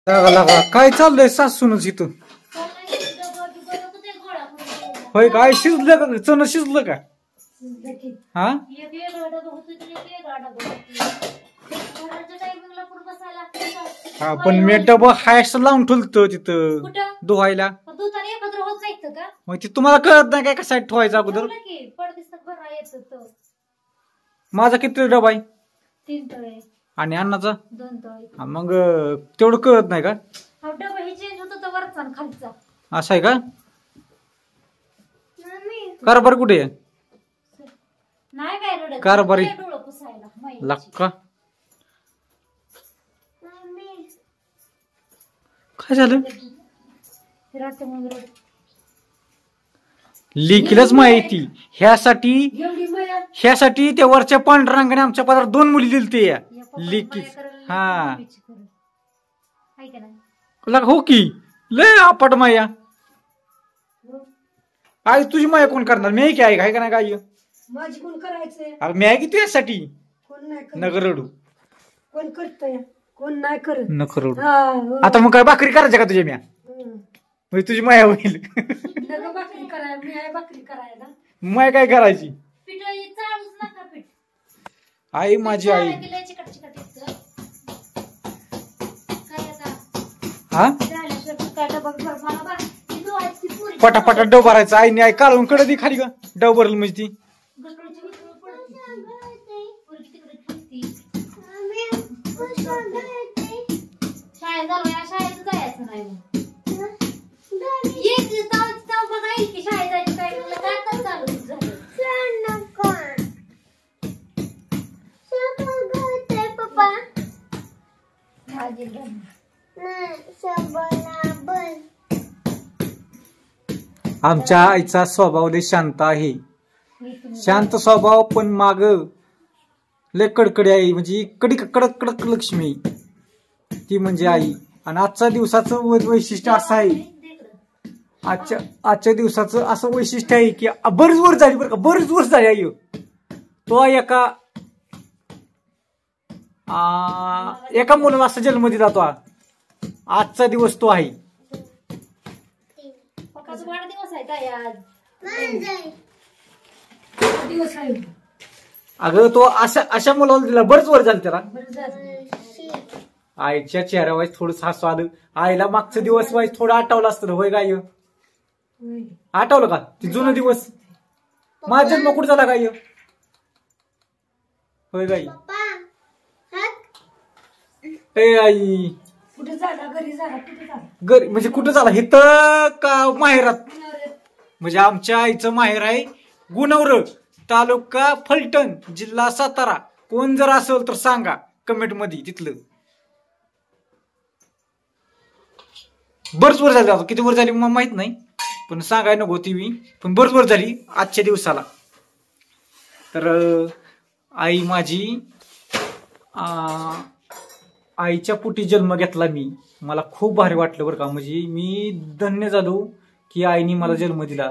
काय चाललंय सासूनच इथं? होय काय शिजलं का? चण शिजलं का? हा हा पण मी डबा हायस लावून ठेवतो तिथं धुवायला. मग ते तुम्हाला कळत नाही काय कसा ठेवायचा अगोदर? माझा किती डबा आहे? 3 तळे. आणि अन्नाचा 2 तळे. मग तेवढं कळत नाही का? डबा हे चेंज होतो तर वरचा आणि खालचा. असं आहे का? कारभार कुठे आहे? नाही काय रडत. कारभारी डोळं पुसायला लक्का. काय झालं? लेकीलाच माहिती. ह्यासाठी त्या वरच्या पांढरांगाने आमच्या पदार्थ 2 मुली दिलते या लेकी. हा हो की लय आपट माया. आई तुझी माया कोण करणार? मी की आहे का नाही काय? माझी कोण करायचंय? अरे मी आहे की तुझ्यासाठी. कोण नाही करत. नगर रडू. कोण करतय? कोण नाही करत. नकर रडू. आता मग काय भाकरी करायच्या का तुझ्या म्या? म्हणजे तुझी माया होईल. भाकरी करायला मी आहे. भाकरी करायला माय काय करायची? पीठ चाळूच नका. पीठ आई माझी आई. हा पटापटा डव भरायचा. आईने आई काढून कडे खाली का डव भरल म्हणजे ती. आमच्या आईचा स्वभाव लय शांत आहे. शांत स्वभाव पण माग लय कडकडी आई. म्हणजे कडक कडक कडक लक्ष्मी ती म्हणजे आई. आणि आजच्या दिवसाचं वैशिष्ट्य असं आहे. आजच्या दिवसाचं असं वैशिष्ट्य आहे की बरीच वर्ष झाली बरं का. बरीच वर्ष झाली आई. तो एका मुलाला असा जन्म दिला. तो आजचा दिवस तो आहे. अगं तो अशा मुलाला दिला. बरेच वर झालं त्याला. आईच्या चेहऱ्या वाईज थोडंसं हसू आलं. आईला मागचं दिवस वाईज थोडं आठवलं असतं. होय गाय आठवलं का? ते जुनं दिवस. माझा जन्म कुठं झाला गाय? होय गाई. ए आई कुठे झाला? घरी म्हणजे कुठं झाला? इथं का माहेरात? म्हणजे आमच्या आईचं माहेर आहे गुणवरे, तालुका फलटण, जिल्हा सातारा. कोण जर असेल तर सांगा कमेंट मध्ये तिथलं. बरच वर झाली. किती वर झाली मग माहित नाही पण सांगाय नको ती मी. पण बरच वर झाली आजच्या दिवसाला. तर आई माझी आईच्या पोटी जन्म घेतला मी. मला खूप भारी वाटलं बरं का. म्हणजे मी धन्य झालो की आईने मला जन्म दिला.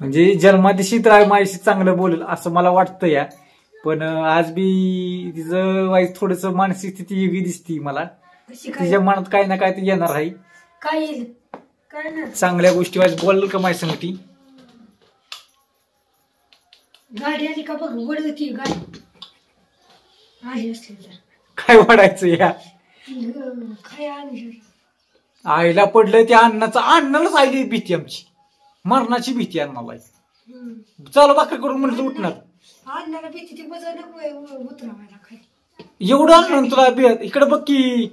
म्हणजे जन्मादिवशी तर आई माझ्याशी चांगलं बोलेल असं मला वाटतं या. पण आज बी तिचं वाईट थोडस मानसिक स्थिती वेगळी दिसती मला. तिच्या मनात काही ना काय ते येणार आहे. चांगल्या गोष्टी वाईज बोल का माझ्या संगती. गाडी आली का बघ. वडती गाडी काय वाढायचं या. आईला पडलं त्या अन्नालाच आईली भीती. आमची मरणाची भीती अन्नाला. चालू भाकरी करून म्हणलं उठणार. अन्नाला भीती एवढं अन्न तुला. इकडे बघ की.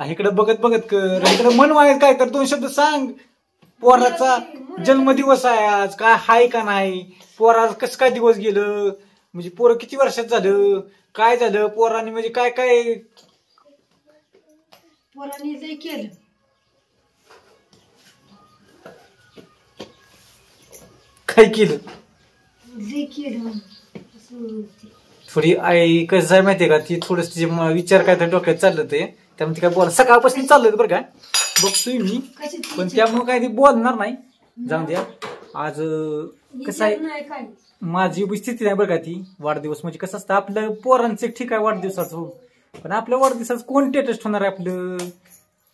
इकडे बघत बघत कर. इकडे मन वाईट काय तर 2 शब्द सांग. पोराचा जन्मदिवस आहे आज. काय हाय का नाही? पोरा कसं काय दिवस गेलं? म्हणजे पोरं किती वर्षात झालं? काय झालं पोरांनी? म्हणजे काय काय पोरांनी लय केलं. काय केलं? लय केलं. थोडी आई कसं आहे माहितीये का. ती थोडस विचार काय तर डोक्यात चाललं ते. त्यामुळे काय बोला सकाळपासून चाललं बरं का. बघतोय मी पण त्यामुळे काय ते बोलणार नाही. जाऊन द्या. आज कसं आहे, नाही काय माझी उपस्थिती नाही बरं का ती. वाढदिवस म्हणजे कसं असतं, आपलं पोरांचं ठीक आहे वाढदिवसाचं हो, पण आपल्या वाढदिवसाचं कोण टेटस्ट होणार आहे आपलं,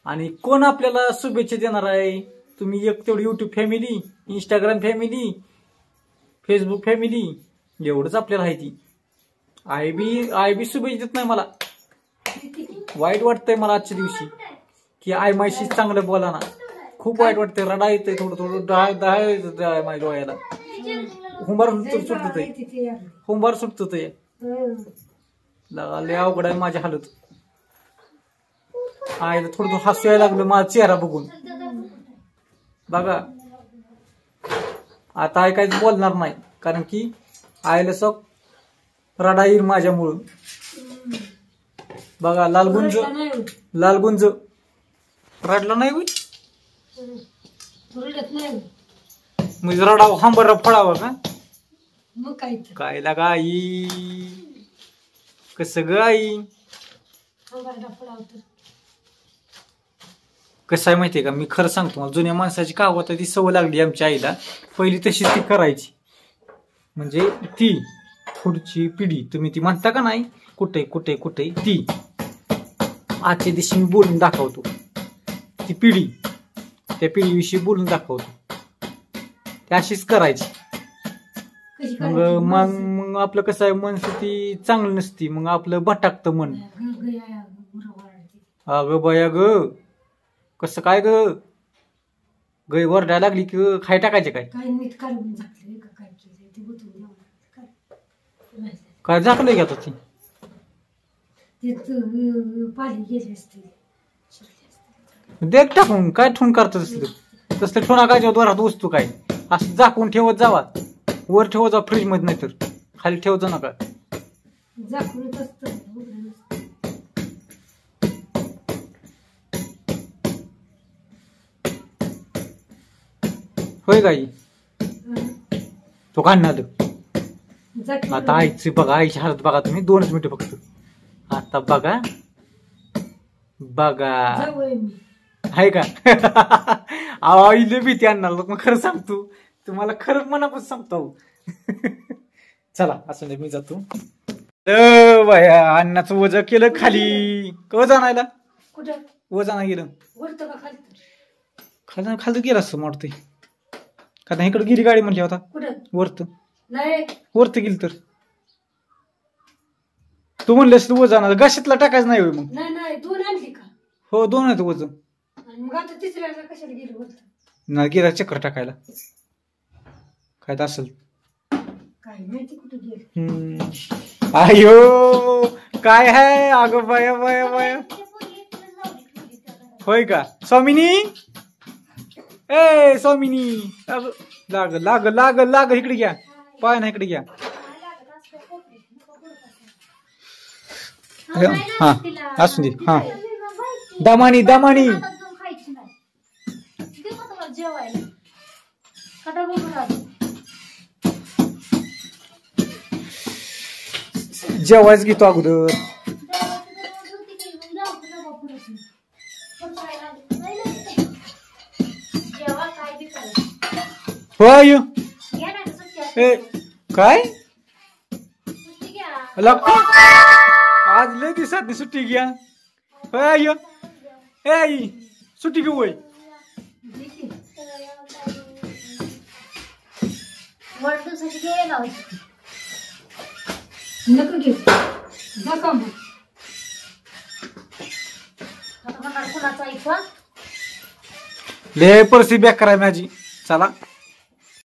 आणि कोण आपल्याला शुभेच्छा देणार आहे. तुम्ही एक तेवढी YouTube family, Instagram family, Facebook family, एवढंच आपल्याला आहे ती. आई बी शुभेच्छा देत नाही मला. वाईट वाटतंय मला आजच्या दिवशी की आई मायशी चांगलं बोला ना. खूप वाईट वाटतंय, रडा येतंय, थोडं थोडं दहा माझ्या डोळ्याला. हुंबार सुटत ते लय अवघड आहे माझी हालत. आईला थोडं हसू यायला लागलं माझा चेहरा बघून. बघा आता आई काहीच बोलणार नाही, कारण की आईला सब रडा येईल माझ्यामुळं. बघा लालगुंज रडला नाही होईल म्हणजे रडाव हांबरा फळावं का. मग काय लागा आई, कसं ग आई. कसं आहे माहितीये का, मी खरं सांगतो मला जुन्या माणसाची कहावत ती सवय लागली आमच्या आईला. पहिली तशी ती करायची, म्हणजे ती पुढची पिढी तुम्ही ती म्हणता का नाही, कुठे कुठे कुठे ती आजच्या दिवशी मी बोलून दाखवतो. ती पिढी त्या पिढीविषयी बोलून दाखवतो. ती अशीच करायची. मग आपलं कसं आहे, मनस्थिती चांगली नसती, मग आपलं भटकतं मन. अगं बया ग, कसं काय ग, गै वरडायला लागली की खाय टाकायचे काय. काय झाकलंय का ती देख टाकून, काय ठेवून करतं तसलं ठेवून काय वरात वस्तू काय असं झाकून ठेवत जावा. वर ठेवत जा फ्रीज मध्ये, नाही तर खाली ठेवत जा नका. होय गाई तो काढणं आलं. आता आईची बघा, आईची हालत बघा तुम्ही. 2 मिनिटं फक्त. आता बघा बघा आहे का. आईले भीती आणणार मग. खरं सांगतो तुम्हाला, खरं मनापासून सांगतो. चला असं नाही, मी जातो. अन्नाचं वजन केलं खाली. वजन आणायला वजन आणा गेलं खाली खाली गेलं असं वाटतंय. का इकडे गिरी गाडी म्हणली होता वरत वरत गेली तर तू म्हणलेस तू वजन आणायला गशीतला टाकायचं नाही होय. मग हो 2 आहेत वजन. नाही गेला चक्कर टाकायला काय तर असेल. अयो काय आहे. अगं बाया बाया बाया. होय का स्वामिनी. ए स्वामिनी लाग लाग लाग लाग इकडे घ्या. पाय ना इकडे घ्या. हा असू दे. हा दमानी दमानी जेवायच घेतो अगोदर. होय काय आज लय दिवसात सुट्टी घ्या. होय आई सुट्टी घेऊ वय. नको घेऊ लय परिस्थिती बेकार आहे माझी. चला